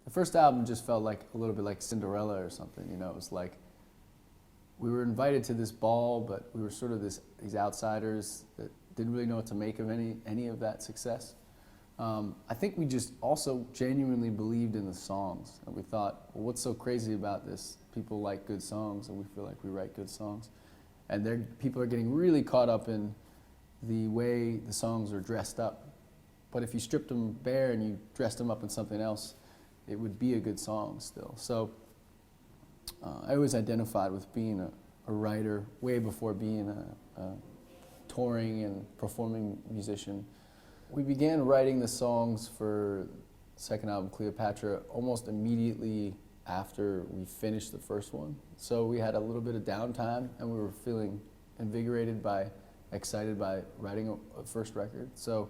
The first album just felt like a little bit like Cinderella or something, you know. It was like we were invited to this ball, but we were sort of these outsiders that didn't really know what to make of any of that success. I think we just also genuinely believed in the songs, and we thought, well, what's so crazy about this? People like good songs, and we feel like we write good songs. And people are getting really caught up in the way the songs are dressed up. But if you stripped them bare and you dressed them up in something else, it would be a good song still. So I always identified with being a writer way before being a touring and performing musician. We began writing the songs for the second album, Cleopatra, almost immediately after we finished the first one. So we had a little bit of downtime, and we were feeling invigorated excited by writing a first record. So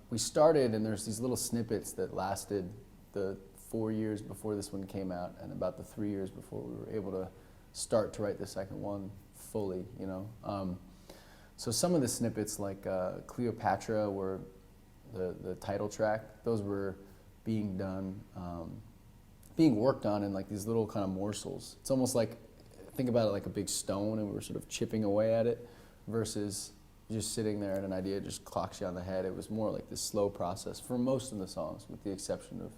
we started, and there's these little snippets that lasted the 4 years before this one came out, and about the 3 years before we were able to start to write the second one fully, you know. So some of the snippets, like Cleopatra, were the title track. Those were being done, being worked on in like these little kind of morsels. It's almost like, think about it like a big stone, and we were sort of chipping away at it, versus just sitting there and an idea just clocks you on the head. It was more like this slow process for most of the songs, with the exception of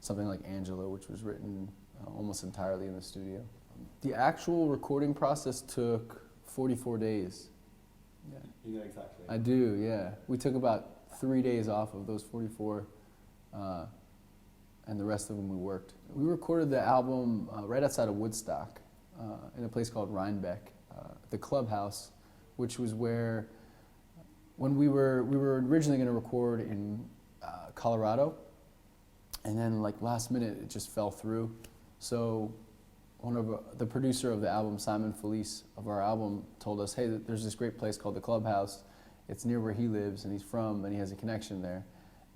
something like Angela, which was written almost entirely in the studio. The actual recording process took 44 days. Yeah. You know exactly. I do, yeah. We took about 3 days off of those 44, and the rest of them we worked. We recorded the album right outside of Woodstock, in a place called Rhinebeck, the clubhouse, which was where, when we were originally going to record in Colorado, and then like last minute it just fell through. So the producer of the album, Simon Felice, of our album, told us, hey, there's this great place called the Clubhouse. It's near where he lives, and he's from, and he has a connection there.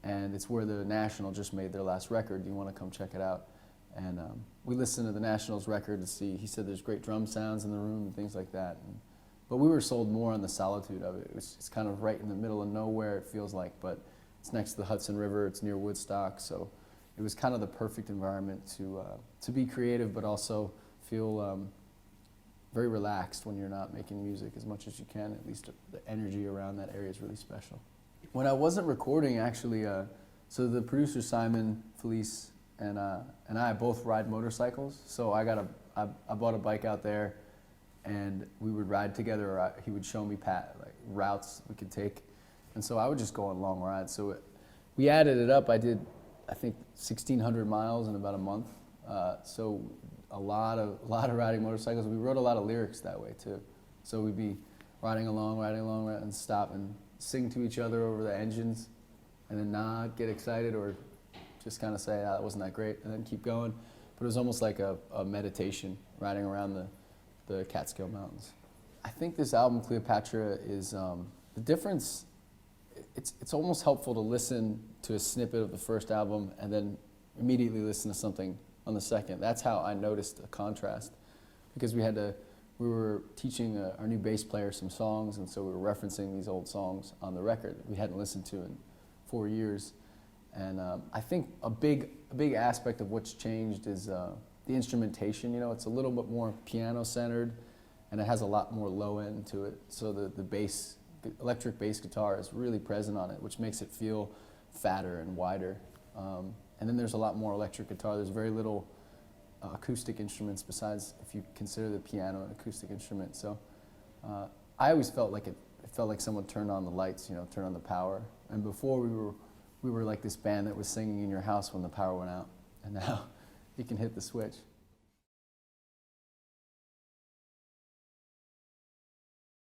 And it's where the National just made their last record. Do you want to come check it out? And we listened to the National's record to see, he said there's great drum sounds in the room and things like that. But we were sold more on the solitude of it. It's kind of right in the middle of nowhere, it feels like, but it's next to the Hudson River, it's near Woodstock, so it was kind of the perfect environment to be creative, but also feel very relaxed when you're not making music as much as you can. At least the energy around that area is really special. When I wasn't recording, actually, so the producer Simon Felice and I both ride motorcycles. So I bought a bike out there, and we would ride together, or he would show me routes we could take, and so I would just go on long rides. So we added it up. I did, I think, 1,600 miles in about a month. So a lot of riding motorcycles. We wrote a lot of lyrics that way too. So we'd be riding along, and stop and sing to each other over the engines, and then not get excited or just kind of say, that wasn't that great, and then keep going. But it was almost like a meditation, riding around the Catskill Mountains. I think this album, Cleopatra, is the difference. It's almost helpful to listen to a snippet of the first album and then immediately listen to something on the second. That's how I noticed a contrast, because we were teaching our new bass player some songs, and so we were referencing these old songs on the record that we hadn't listened to in 4 years. And I think a big aspect of what's changed is the instrumentation. You know, it's a little bit more piano-centered, and it has a lot more low end to it. So the electric bass guitar is really present on it, which makes it feel fatter and wider. And then there's a lot more electric guitar. There's very little acoustic instruments, besides if you consider the piano an acoustic instrument. So I always felt like it felt like someone turned on the lights, you know, turned on the power. And before we were like this band that was singing in your house when the power went out, and now you can hit the switch.